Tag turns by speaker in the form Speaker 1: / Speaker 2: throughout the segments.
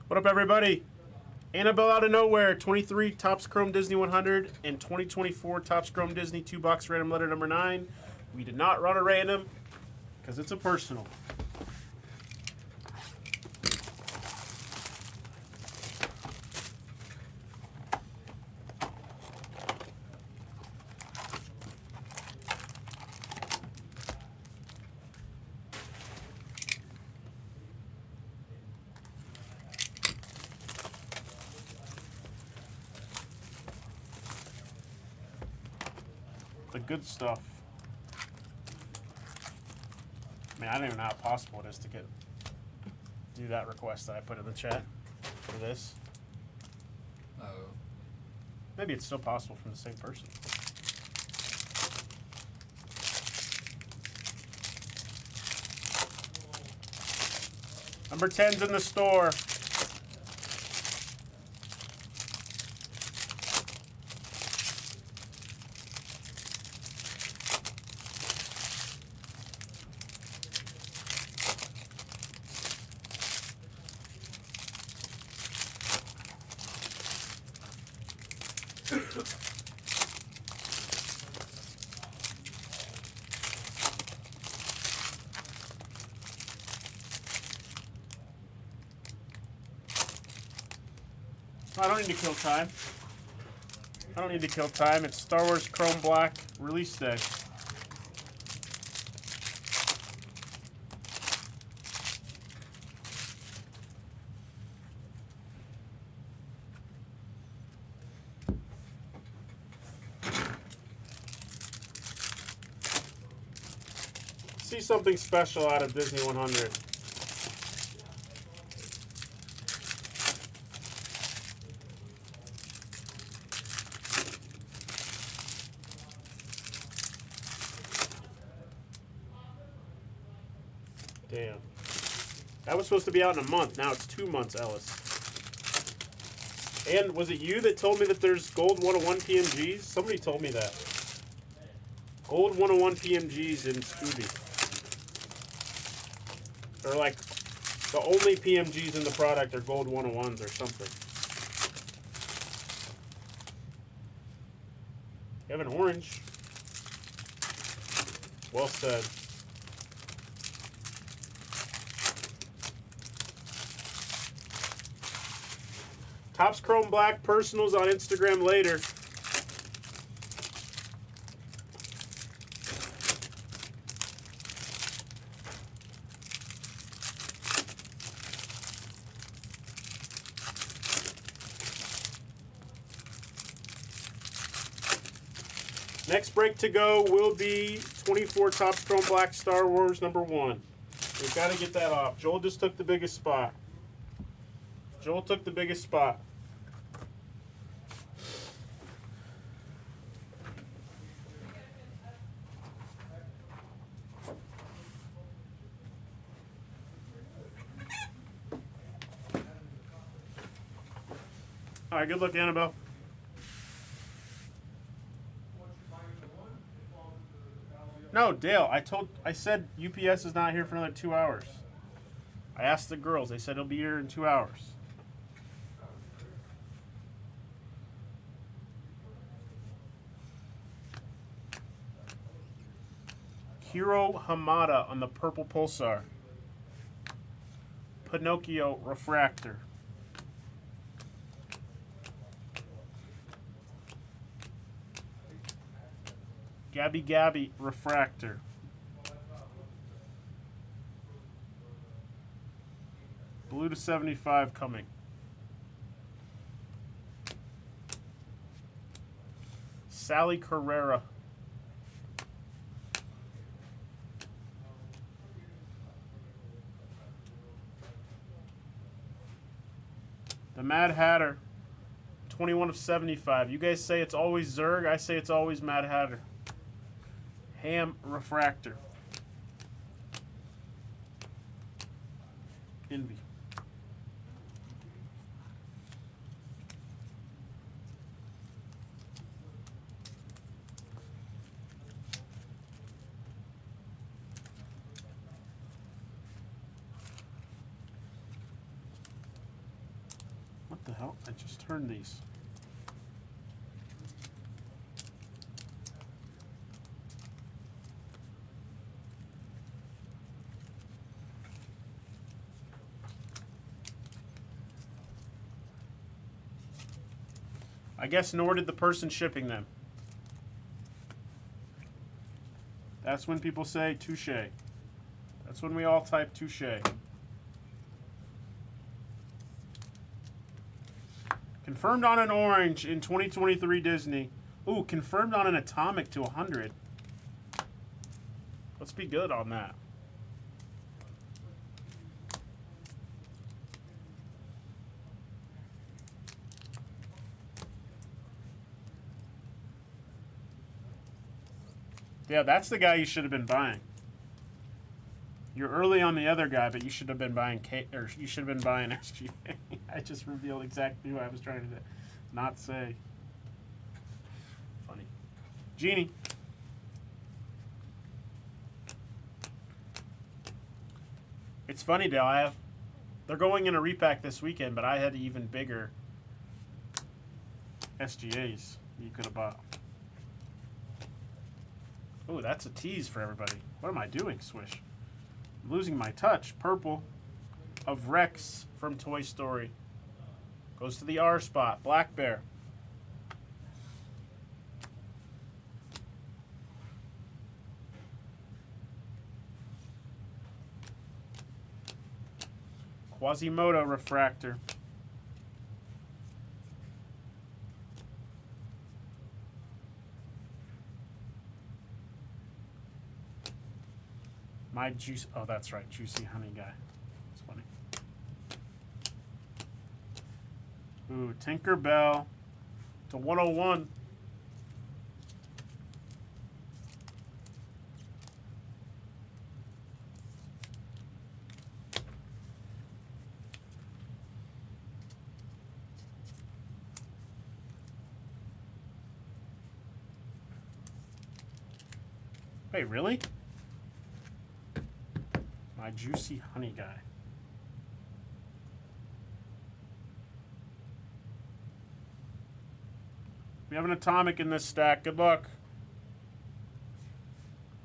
Speaker 1: What up, everybody? Annabelle out of nowhere, 23 Topps Chrome Disney 100 and 2024 Topps Chrome Disney 2-box random letter number 9. We did not run a random because it's a personal. The good stuff. I mean, I don't even know how possible it is to do that request that I put in the chat for this.
Speaker 2: Oh.
Speaker 1: Maybe it's still possible from the same person. Number 10's in the store. I don't need to kill time. I don't need to kill time. It's Star Wars Chrome Black release day. See something special out of Disney 100. Damn. That was supposed to be out in a month. Now it's 2 months, Ellis. And was it you that told me that there's gold 101 PMGs? Somebody told me that. Gold 101 PMGs in Scooby. Or like, the only PMGs in the product are gold 101s or something. You have an orange. Well said. Topps Chrome Black personals on Instagram later. Next break to go will be 24 Topps Chrome Black Star Wars number 1. We've got to get that off. Joel just took the biggest spot. Joel took the biggest spot. All right, good luck, Annabelle. No, Dale, I said UPS is not here for another 2 hours. I asked the girls. They said it'll be here in 2 hours. Hiro Hamada on the purple Pulsar. Pinocchio Refractor. Gabby Refractor. Blue to 75 coming. Sally Carrera. The Mad Hatter. 21 of 75. You guys say it's always Zurg. I say it's always Mad Hatter. Ham Refractor. Envy. What the hell? I just turned these. I guess nor did the person shipping them. That's when people say touche. That's when we all type touche. Confirmed on an orange in 2023 Disney. Ooh, confirmed on an atomic to 100. Let's be good on that. Yeah, that's the guy you should have been buying. You're early on the other guy, but you should have been buying or you should have been buying SGA. I just revealed exactly who I was trying to not say. Funny. Genie. It's funny, Dale. They're going in a repack this weekend, but I had even bigger SGAs you could have bought. Oh, that's a tease for everybody. What am I doing, Swish? I'm losing my touch. Purple of Rex from Toy Story. Goes to the R spot. Black Bear. Quasimodo refractor. My juice. Oh, that's right. Juicy honey guy. It's funny. Ooh, Tinkerbell to 101. Wait, really? My juicy honey guy. We have an atomic in this stack. Good luck.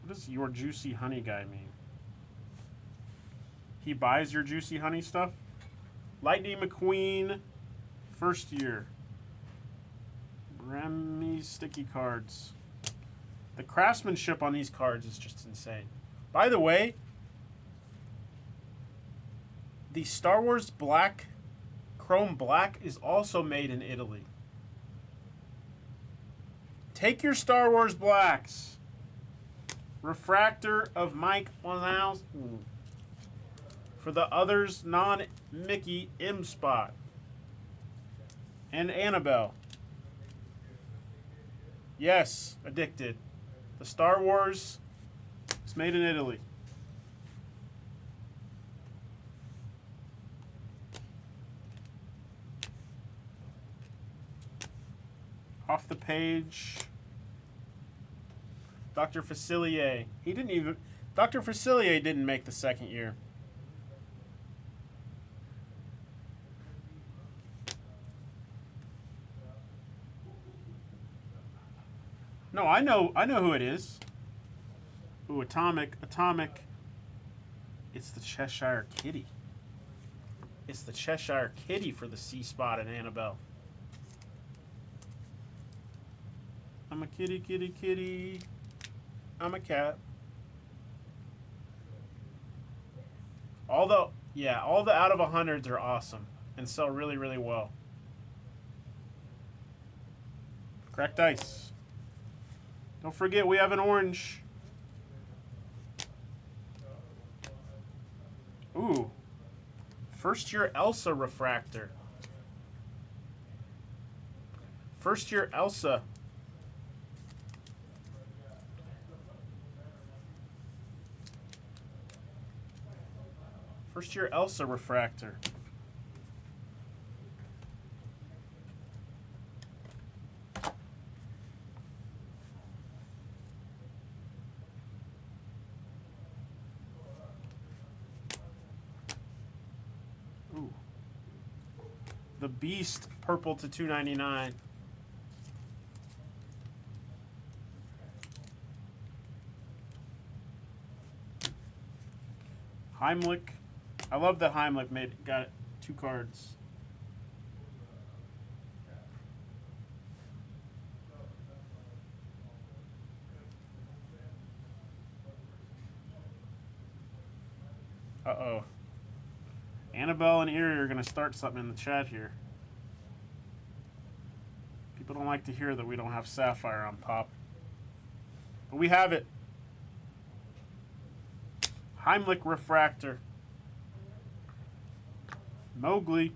Speaker 1: What does your juicy honey guy mean? He buys your juicy honey stuff? Lightning McQueen, first year. Remy sticky cards. The craftsmanship on these cards is just insane. By the way, the Star Wars Black, Chrome Black is also made in Italy. Take your Star Wars Blacks. Refractor of Mike 1000. For the others, non-Mickey M spot. And Annabelle. Yes, addicted. The Star Wars is made in Italy. Off the page. Dr. Facilier. He didn't even... Dr. Facilier didn't make the second year. No, I know who it is. Ooh, Atomic. It's the Cheshire Kitty. It's the Cheshire Kitty for the C spot in Annabelle. I'm a kitty, kitty, kitty. I'm a cat. All the out of 100s are awesome and sell really, really well. Cracked ice. Don't forget, we have an orange. Ooh. First year Elsa refractor. First year Elsa. First year Elsa refractor. Ooh. the Beast purple to 299. Heimlich. I love that Heimlich got 2 cards. Uh-oh. Annabelle and Erie are going to start something in the chat here. People don't like to hear that we don't have Sapphire on Pop. But we have it. Heimlich Refractor. Mowgli.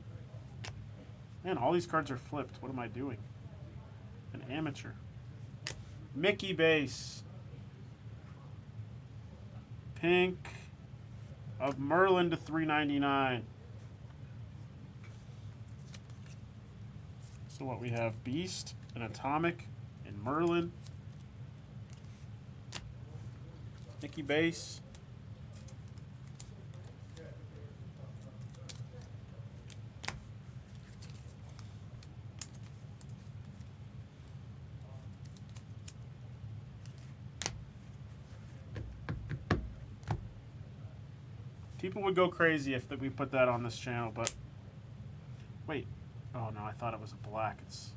Speaker 1: Man, all these cards are flipped. What am I doing? An amateur. Mickey base. Pink of Merlin to 399. So what we have, Beast, an Atomic, and Merlin. Mickey base. People would go crazy if we put that on this channel, but wait. Oh no, I thought it was a black. It's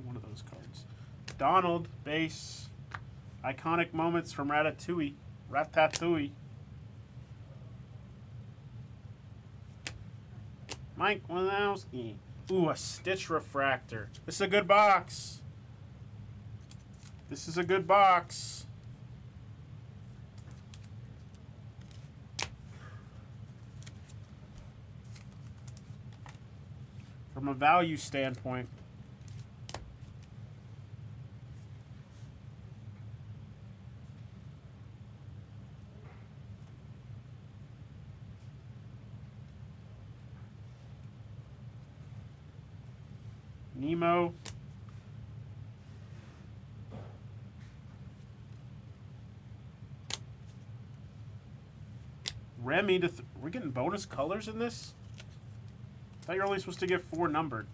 Speaker 1: one of those cards. Donald, base. Iconic moments from Ratatouille. Ratatouille. Mike Wazowski. Ooh, a Stitch Refractor. This is a good box. This is a good box. From a value standpoint. Nemo. Remy to we're getting bonus colors in this? I thought you're only supposed to get 4 numbered.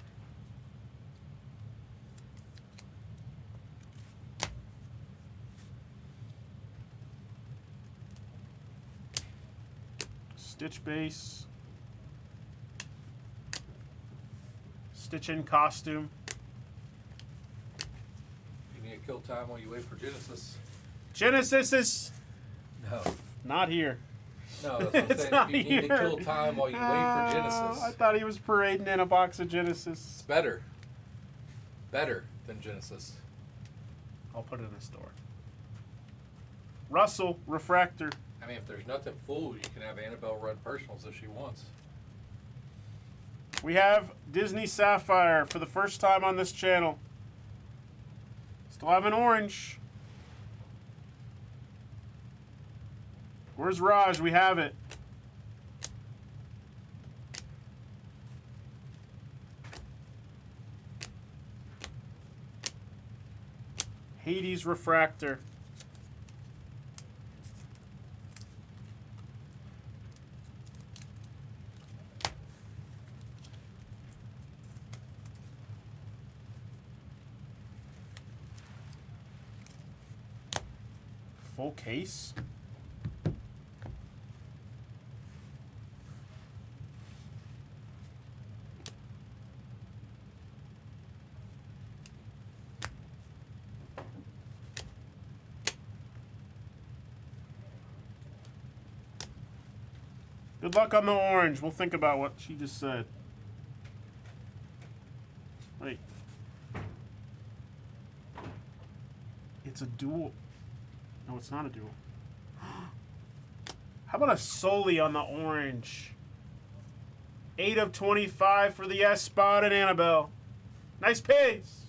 Speaker 1: Stitch base. Stitch in costume.
Speaker 2: You need to kill time while you wait for Genesis.
Speaker 1: Genesis is
Speaker 2: No.
Speaker 1: not here.
Speaker 2: No, that's what I'm
Speaker 1: It's
Speaker 2: saying.
Speaker 1: not
Speaker 2: You need to
Speaker 1: here.
Speaker 2: kill time while you wait for Genesis.
Speaker 1: I thought he was parading in a box of Genesis.
Speaker 2: It's better. Better than Genesis.
Speaker 1: I'll put it in the store. Russell, Refractor.
Speaker 2: I mean, if there's nothing full, you can have Annabelle run personals if she wants.
Speaker 1: We have Disney Sapphire for the first time on this channel. Still have an orange. Where's Raj? We have it. Hades Refractor. Full case. Good luck on the orange. We'll think about what she just said. Wait. It's a dual. No, it's not a dual. How about a Soli on the orange? 8 of 25 for the S spot and Annabelle. Nice pace.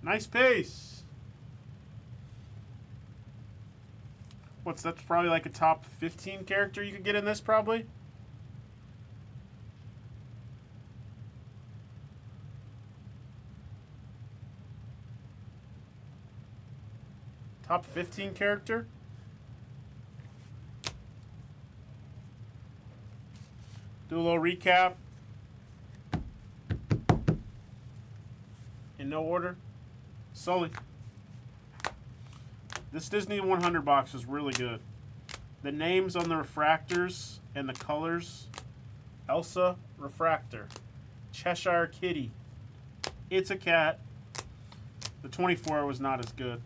Speaker 1: Nice pace. That's probably like a top 15 character you could get in this, probably. Top 15 character. Do a little recap. In no order. Sully. This Disney 100 box was really good. The names on the refractors and the colors. Elsa Refractor. Cheshire Kitty. It's a Cat. The 24 was not as good.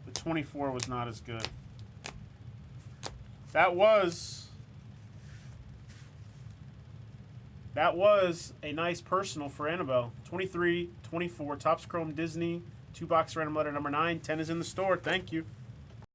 Speaker 1: The 24 was not as good. That was a nice personal for Annabelle. 23, 24, Topps Chrome Disney, 2-box random letter number 9. 10 is in the store. Thank you.